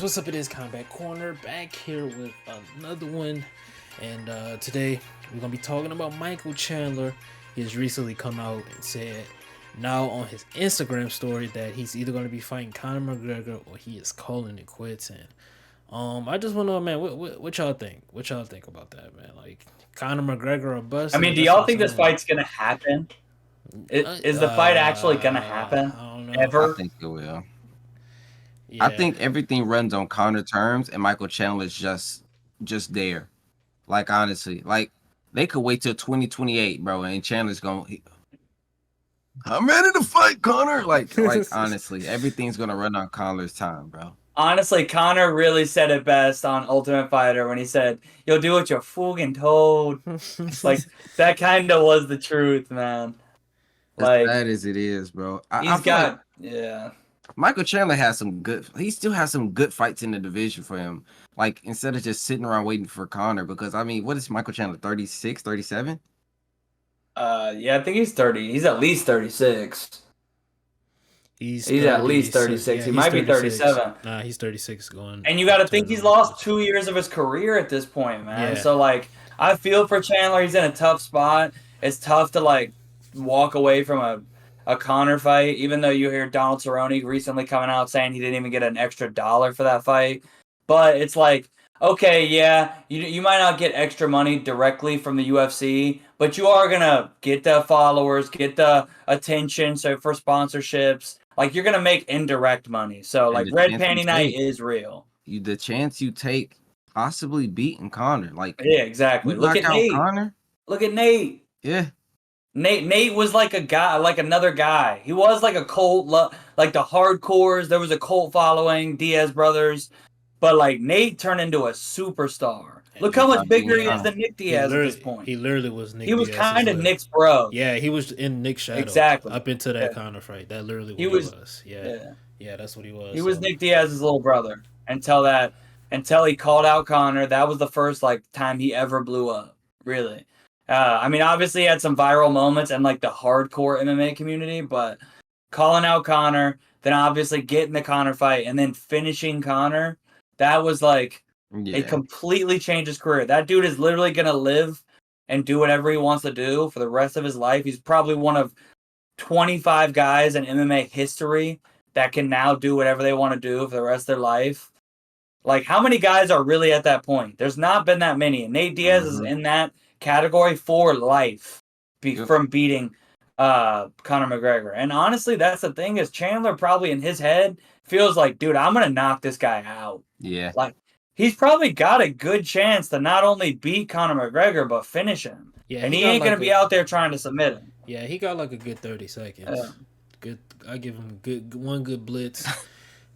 what's up? It is Combat Corner back here with another one, and today we're gonna be talking about Michael Chandler. He has recently come out and said now on his Instagram story that he's either gonna be fighting Conor McGregor or he is calling it quits. And I just want to know, man, what y'all think? What y'all think about that, man? Like Conor McGregor or bust? I mean, do y'all think this fight's gonna happen? Is the fight actually gonna happen I don't know. I ever? think it will. I Yeah, think everything runs on Conor terms, and Michael Chandler's just there. Like honestly, like they could wait till 2028, bro, and Chandler's going. I'm ready to fight Conor. Like honestly, everything's gonna run on Connor's time, bro. Honestly, Conor really said it best on Ultimate Fighter when he said, "You'll do what you're fucking told." Like that kind of was the truth, man. As Like sad as it is, bro. I he's feel like got, yeah. Michael Chandler has some good. He still has some good fights in the division for him. Like instead of just sitting around waiting for Conor, because I mean, what is Michael Chandler? 36, 37? Yeah, I think he's 30. He's at least 36. He's at least 36. Yeah, He he's might be 36. 37. Nah, he's 36 going. And you got to think turning he's on lost this. 2 years of his career at this point, man. Yeah. So like, I feel for Chandler. He's in a tough spot. It's tough to like walk away from a Conor fight, even though you hear Donald Cerrone recently coming out saying he didn't even get an extra dollar for that fight. But it's like, okay, yeah, you might not get extra money directly from the UFC, but you are gonna get the followers, get the attention, so for sponsorships. Like you're gonna make indirect money. So And like the Red chance you Panty Night take, is real. the chance you take possibly beating Conor. Like Yeah, exactly. you Look knock at out Nate. Conor, Look at Nate. yeah. Nate was like a guy, like another guy. He was like a cult, like the hardcores. There was a cult following, Diaz brothers, but like Nate turned into a superstar. Look how much bigger he is than Nick Diaz at this point. He literally was Nick He was Diaz's kind of little. Nick's bro. Yeah, he was in Nick's shadow. Exactly. Up into that Yeah. Conor fight. That literally what He he was- was. Yeah, that's what he was. He was Nick Diaz's little brother until he called out Conor. That was the first like time he ever blew up. Really. I mean, obviously he had some viral moments in like the hardcore MMA community, but calling out Conor, then obviously getting the Conor fight, and then finishing Conor, that was like it completely changed his career. That dude is literally gonna live and do whatever he wants to do for the rest of his life. He's probably one of 25 guys in MMA history that can now do whatever they want to do for the rest of their life. Like, how many guys are really at that point? There's not been that many. And Nate Diaz is in that category for life from beating Conor McGregor. And honestly, that's the thing is Chandler probably in his head feels like, dude, I'm going to knock this guy out. Yeah. Like, he's probably got a good chance to not only beat Conor McGregor, but finish him. Yeah, and he ain't going to be out there trying to submit him. Yeah, he got like a good 30 seconds. Good. I give him one good blitz.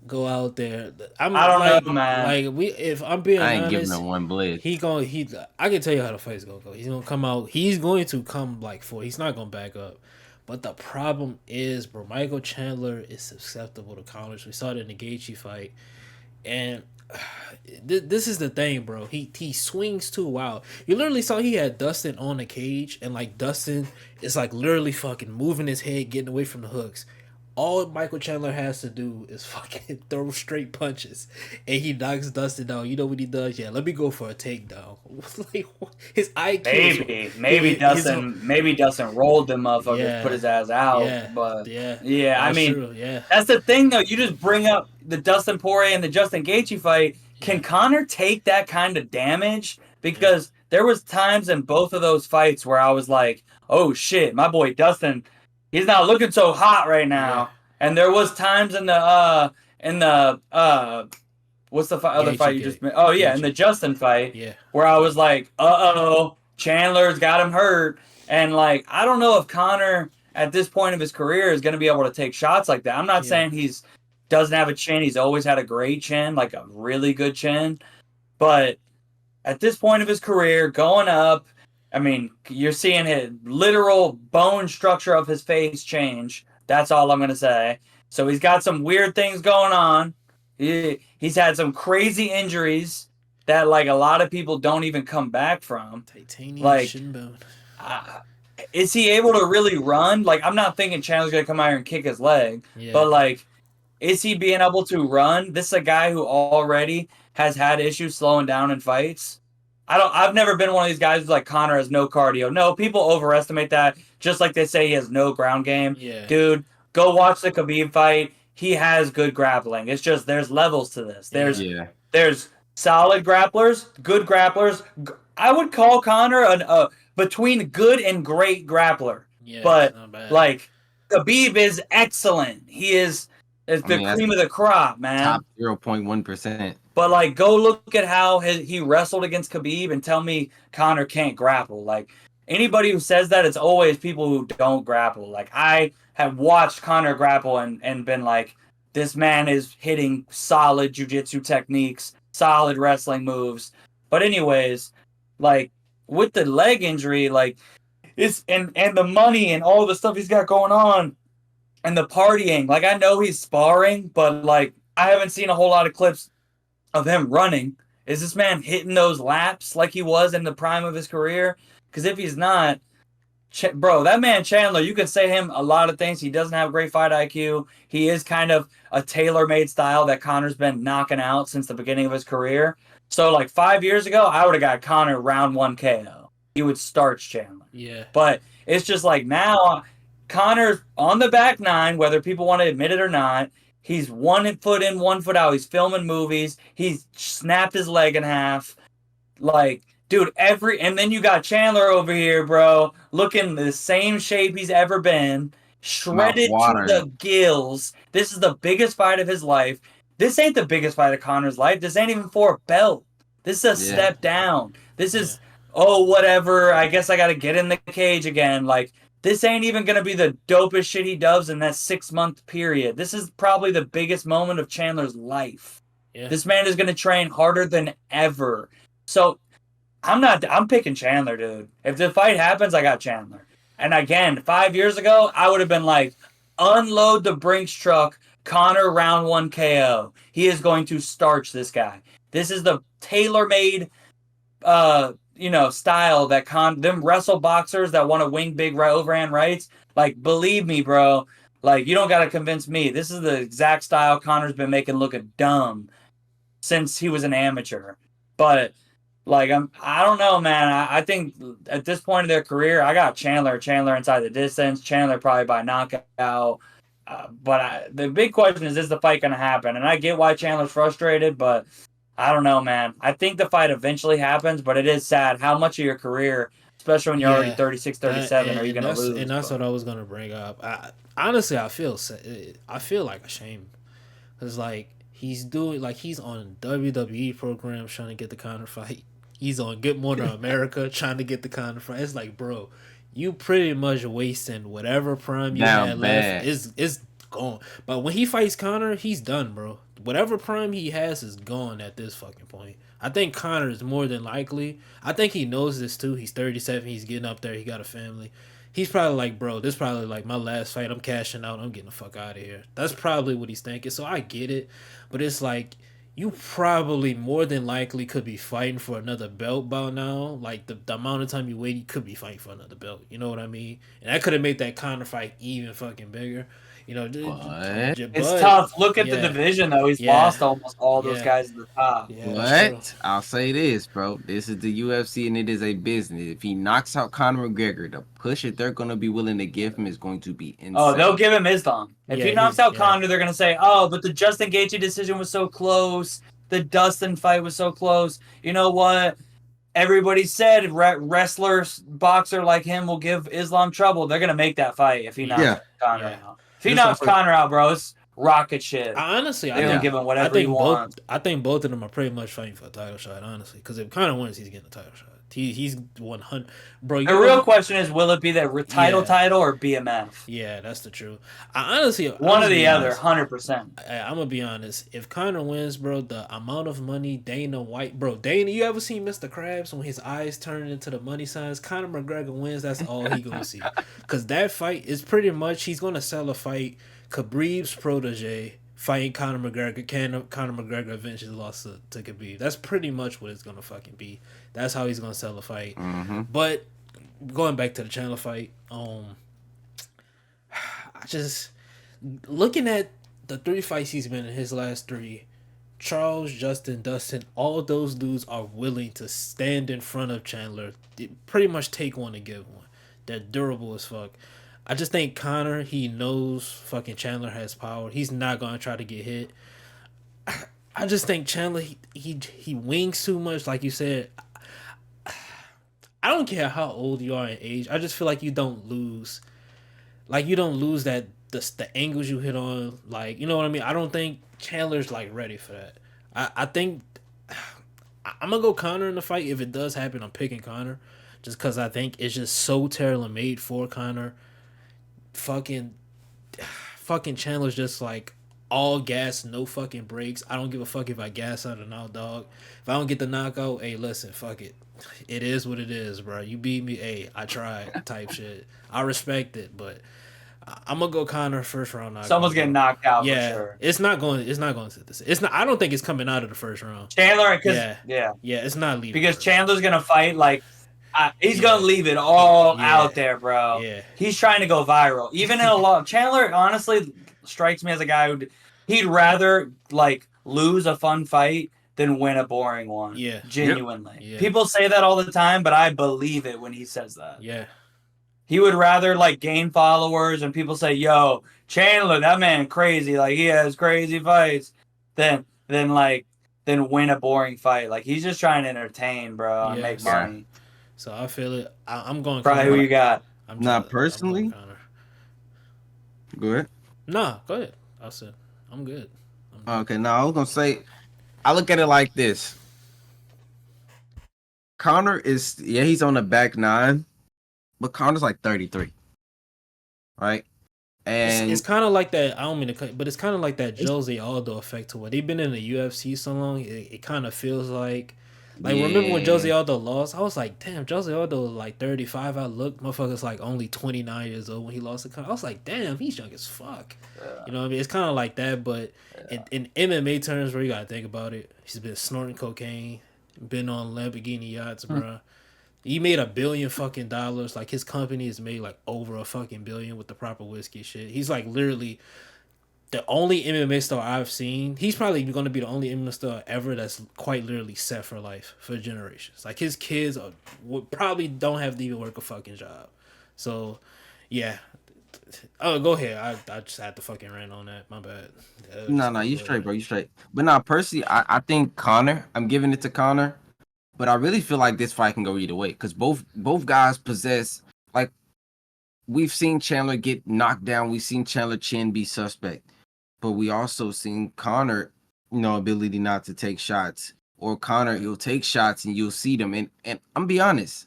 Go out there. I don't know, man. Like if I'm being honest, I ain't giving him one blitz. I can tell you how the fight's gonna go. He's gonna come out. He's going to come like for. He's not gonna back up. But the problem is, bro, Michael Chandler is susceptible to counters. We saw it in the Gaethje fight, and this is the thing, bro. He swings too wild. You literally saw he had Dustin on the cage, and like Dustin is like literally fucking moving his head, getting away from the hooks. All Michael Chandler has to do is fucking throw straight punches, and he knocks Dustin down. You know what he does? Yeah, let me go for a takedown. Like his IQ. Maybe Dustin rolled them motherfuckers, put his ass out. I mean, true, that's the thing though. You just bring up the Dustin Poirier and the Justin Gaethje fight. Can Conor take that kind of damage? Because there was times in both of those fights where I was like, oh shit, my boy Dustin. He's not looking so hot right now. Yeah. And there was times in the what's the other fight you just made? Oh yeah, in the Justin fight. Yeah. Where I was like, Chandler's got him hurt. And like, I don't know if Conor at this point of his career is gonna be able to take shots like that. I'm not saying he's doesn't have a chin. He's always had a great chin, like a really good chin. But at this point of his career, going up, I mean, you're seeing his literal bone structure of his face change. That's all I'm going to say. So he's got some weird things going on. He's had some crazy injuries that, like, a lot of people don't even come back from. Titanium shin bone. Is he able to really run? Like, I'm not thinking Chandler's going to come out here and kick his leg. Yeah. But, like, Is he being able to run? This is a guy who already has had issues slowing down in fights. I've never been one of these guys who's like Conor has no cardio. No, people overestimate that. Just like they say he has no ground game. Yeah. Dude, go watch the Khabib fight. He has good grappling. It's just there's levels to this. There's solid grapplers, good grapplers. I would call Conor between good and great grappler. Yeah, but not bad. like Khabib is excellent. He is the cream of the crop, man. Top 0.1%. But like, go look at how he wrestled against Khabib and tell me Conor can't grapple. Like anybody who says that, it's always people who don't grapple. Like I have watched Conor grapple and been like, this man is hitting solid jiu-jitsu techniques, solid wrestling moves. But anyways, like with the leg injury, like it's and the money and all the stuff he's got going on and the partying. Like I know he's sparring, but like I haven't seen a whole lot of clips of him running. Is this man hitting those laps like he was in the prime of his career? Because if he's not, bro, that man Chandler, you can say him a lot of things. He doesn't have great fight IQ. He is kind of a tailor-made style that Conor's been knocking out since the beginning of his career. So like 5 years ago, I would have got Conor round 1 KO. He would starch Chandler. Yeah. But it's just like now Conor's on the back nine, whether people want to admit it or not. He's 1 foot in, 1 foot out. He's filming movies. He's snapped his leg in half. Like, dude, and then you got Chandler over here, bro, looking the same shape he's ever been, shredded to the gills. This is the biggest fight of his life. This ain't the biggest fight of Conor's life. This ain't even for a belt. This is a step down. This is, whatever. I guess I got to get in the cage again. Like, this ain't even going to be the dopest shit he does in that 6-month period. This is probably the biggest moment of Chandler's life. Yeah. This man is going to train harder than ever. So I'm picking Chandler, dude. If the fight happens, I got Chandler. And again, 5 years ago, I would have been like, unload the Brinks truck, Conor round 1 KO. He is going to starch this guy. This is the tailor-made style that them wrestle boxers that want to wing big overhand rights. Like, believe me, bro. Like, you don't got to convince me. This is the exact style Conor's been making look dumb since he was an amateur. But like, I don't know, man. I think at this point in their career, I got Chandler inside the distance. Chandler probably by knockout. But the big question is the fight going to happen? And I get why Chandler's frustrated, but I don't know, man. I think the fight eventually happens, but it is sad how much of your career, especially when you're already 36, 37, are you going to lose? And that's what I was going to bring up. Honestly, I feel like ashamed. Because, like, he's on WWE programs trying to get the Conor fight. He's on Good Morning America trying to get the Conor fight. It's like, bro, you pretty much wasting whatever prime you had left. It's gone. But when he fights Conor, he's done, bro. Whatever prime he has is gone at this fucking point. I think Conor is more than likely. I think he knows this too. He's 37. He's getting up there. He got a family. He's probably like, bro, this is probably like my last fight. I'm cashing out. I'm getting the fuck out of here. That's probably what he's thinking. So I get it. But it's like, you probably more than likely could be fighting for another belt by now. Like, the amount of time you wait, you could be fighting for another belt. You know what I mean? And that could have made that Conor fight even fucking bigger. You know, it's tough. Look at the division, though. He's lost almost all those guys at the top. What? I'll say this, bro. This is the UFC, and it is a business. If he knocks out Conor McGregor, the push that they're going to be willing to give him is going to be insane. Oh, they'll give him Islam. If he knocks out Conor, they're going to say, oh, but the Justin Gaethje decision was so close. The Dustin fight was so close. You know what? Everybody said wrestler, boxer like him will give Islam trouble. They're going to make that fight if he knocks Conor out. If he knocks Conor out, bro, it's rocket shit. Honestly, they're gonna give him whatever he wants. I think both of them are pretty much fighting for a title shot, honestly. Because if Conor wins, he's getting a title shot. He's 100. Bro, the real question is, will it be the title or BMF? Yeah, that's the truth. I honestly, one or the other, 100%. I'm gonna be honest. If Conor wins, bro, the amount of money Dana White, bro, you ever seen Mr. Krabs when his eyes turn into the money signs? Conor McGregor wins. That's all he gonna see. Because that fight is pretty much he's gonna sell a fight. Khabib's protege fighting Conor McGregor. Conor McGregor eventually lost to Khabib. That's pretty much what it's gonna fucking be. That's how he's gonna sell the fight. Mm-hmm. But going back to the Chandler fight, I just looking at the 3 fights he's been in, his last 3, Charles, Justin, Dustin, all those dudes are willing to stand in front of Chandler, pretty much take one and give one. They're durable as fuck. I just think Conor, he knows fucking Chandler has power. He's not gonna try to get hit. I just think Chandler, he wings too much, like you said. I don't care how old you are in age. I just feel like you don't lose. Like you don't lose that the angles you hit on. Like, you know what I mean? I don't think Chandler's like ready for that. I think I'm gonna go Conor in the fight. If it does happen, I'm picking Conor. Just because I think it's just so tailor made for Conor. Fucking Chandler's just like all gas, no fucking breaks. I don't give a fuck if I gas out or not, dog. If I don't get the knockout, hey, listen, fuck it. It is what it is, bro. You beat me, hey, I tried, type shit. I respect it, but I'm gonna go Conor first round knockout. Someone's getting knocked out. Yeah, for sure. It's not going to this. It's not. I don't think it's coming out of the first round. Chandler, Yeah, yeah, it's not leaving because first. Chandler's gonna fight like. He's gonna leave it all out there, bro. Yeah. He's trying to go viral. Even in a lot, Chandler honestly strikes me as a guy he'd rather like lose a fun fight than win a boring one. Yeah, genuinely. Yeah. People say that all the time, but I believe it when he says that. Yeah, he would rather like gain followers and people say, "Yo, Chandler, that man crazy. Like he has crazy fights," than win a boring fight. Like he's just trying to entertain, bro, and make money. So I feel it. I'm going. Probably who you got? Personally. Go ahead. Nah, go ahead. I said I'm good. Okay, now I was gonna say, I look at it like this. Conor is he's on the back 9, but Conor's like 33, right? And it's kind of like that. I don't mean to cut, but it's kind of like that Jose Aldo effect to where they've been in the UFC so long. It kind of feels like remember when Jose Aldo lost? I was like, damn, Jose Aldo was like 35. I looked, motherfucker's like only 29 years old when he lost the Conor. I was like, damn, he's young as fuck. Yeah. You know what I mean? It's kind of like that, but in MMA terms, where you gotta think about it, he's been snorting cocaine, been on Lamborghini yachts, bro. He made $1 billion fucking dollars. Like his company has made like over a fucking billion with the proper whiskey shit. He's like literally the only MMA star I've seen. He's probably going to be the only MMA star ever that's quite literally set for life for generations. Like his kids probably don't have to even work a fucking job. So, yeah. Oh, go ahead. I just had to fucking rant on that. My bad. No, you straight, bro. You straight. But now, personally, I think Conor. I'm giving it to Conor, but I really feel like this fight can go either way because both guys possess like we've seen Chandler get knocked down. We've seen Chandler chin be suspect. But we also seen Conor, ability not to take shots. Or Conor, he'll take shots and you'll see them. And I'm gonna be honest,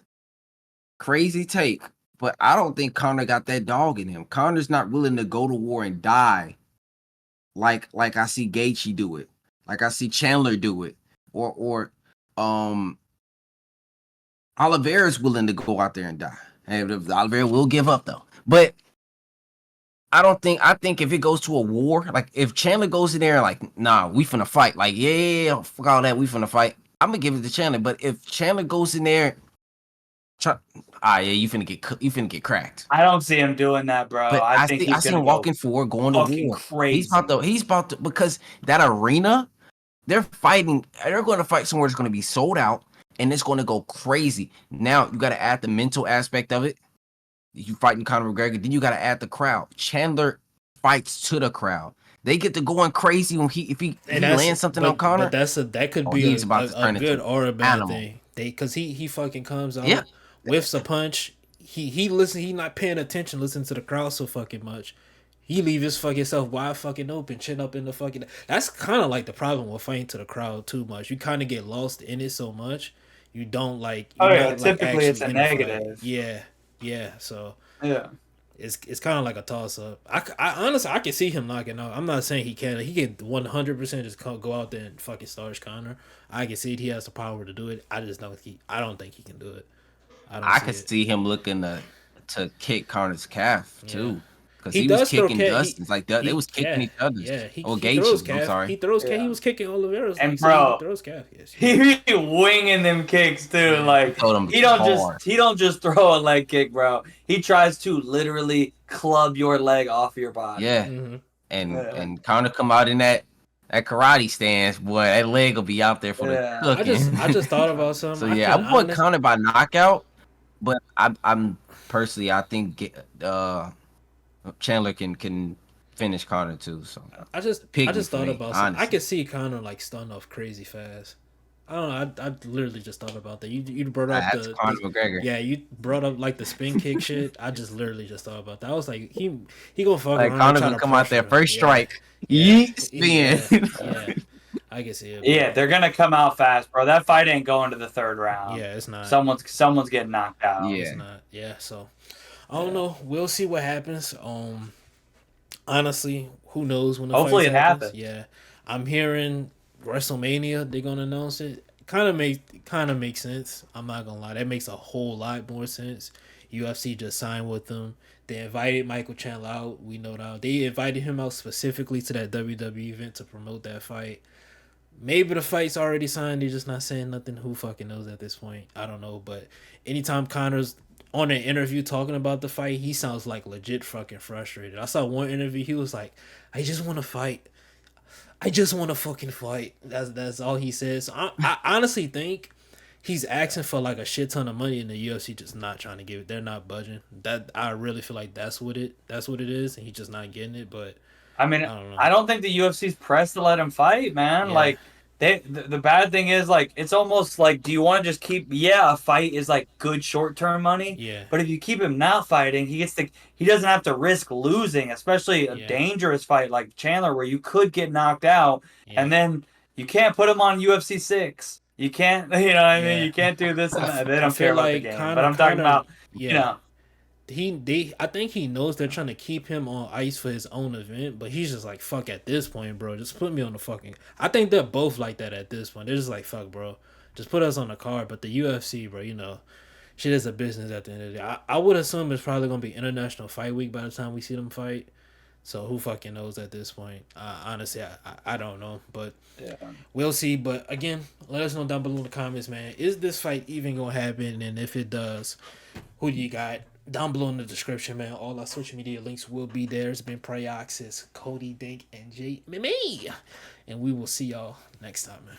crazy take, but I don't think Conor got that dog in him. Conor's not willing to go to war and die like I see Gaethje do it, like I see Chandler do it, or Oliveira's willing to go out there and die. And Oliveira will give up though, but. I think if it goes to a war, like if Chandler goes in there and like, nah, we finna fight, like, yeah, fuck all that, we finna fight, I'm gonna give it to Chandler. But if Chandler goes in there, you finna get cracked. I don't see him doing that, bro. But I see him walking forward, going to war. Crazy. He's about to, because that arena, they're going to fight somewhere that's going to be sold out, and it's going to go crazy. Now, you got to add the mental aspect of it. You fighting Conor McGregor, then you got to add the crowd. Chandler fights to the crowd. They get to going crazy when if he lands something on Conor. But that could be a good or a bad thing. Because he fucking comes out, whiffs a punch. He not paying attention, listening to the crowd so fucking much. He leave his fucking self wide fucking open, chin up in the fucking. That's kind of like the problem with fighting to the crowd too much. You kind of get lost in it so much. You don't like. Typically it's a negative. Yeah, so it's kind of like a toss up. I honestly I can see him knocking out. I'm not saying he can. He can 100% just go out there and fucking starch Conor. I can see he has the power to do it. I just don't think he can do it. I could see him looking to kick Conor's calf too. Because he was kicking Dustin's they was kicking each other. Yeah, he throws calf. I'm sorry. He throws calf. He was kicking Oliveira's. And bro, he throws calf. Yes. He be winging them kicks too. Like he don't just throw a leg kick, bro. He tries to literally club your leg off your body. Yeah. Mm-hmm. and Conor come out in that karate stance, boy, that leg will be out there for the cooking. I just thought about something. So yeah, I want Conor by knockout, but I'm personally I think Chandler can finish Conor too. So I just thought about something. I could see Conor like stun off crazy fast. I don't know. I literally just thought about that. You brought up Conor McGregor. Yeah, you brought up like the spin kick shit. I just literally just thought about that. I was like, he gonna fuck like around. Conor gonna come out there first strike. Spin. Yeah. I can see it. Yeah, they're gonna come out fast, bro. That fight ain't going to the third round. Yeah, it's not. Someone's getting knocked out. Yeah, it's not. Yeah, so I don't know. We'll see what happens. Honestly, who knows when the hopefully fight it happens. Yeah, I'm hearing WrestleMania. They're gonna announce it. Kind of makes sense. I'm not gonna lie. That makes a whole lot more sense. UFC just signed with them. They invited Michael Chandler out. We know that they invited him out specifically to that WWE event to promote that fight. Maybe the fight's already signed. They're just not saying nothing. Who fucking knows at this point? I don't know. But anytime Conor's on an interview talking about the fight, he sounds like legit fucking frustrated. I saw one interview. He was like, "I just want to fight. I just want to fucking fight." That's all he says. So I honestly think he's asking for like a shit ton of money, and the UFC just not trying to give it. They're not budging. That I really feel like that's what it is, and he's just not getting it. But I mean, I don't think the UFC's pressed to let him fight, man. Yeah. Like the bad thing is like it's almost like, do you want to just keep? Yeah, a fight is like good short term money. Yeah. But if you keep him not fighting, he doesn't have to risk losing, especially a dangerous fight like Chandler where you could get knocked out, and then you can't put him on UFC 6. You can't, you know what I mean? You can't do this and that. They don't care about the game. But I'm talking about, you know. I think he knows they're trying to keep him on ice for his own event, but he's just like, fuck at this point, bro. Just put me on the fucking. I think they're both like that at this point. They're just like, fuck, bro. Just put us on the card. But the UFC, bro, you know, shit is a business at the end of the day. I would assume it's probably gonna be International Fight Week by the time we see them fight. So who fucking knows at this point? Honestly, I don't know, but we'll see. But again, let us know down below in the comments, man. Is this fight even gonna happen? And if it does, who do you got? Down below in the description, man. All our social media links will be there. It's been Prioxis, Cody, Dink, and J. Me. And we will see y'all next time, man.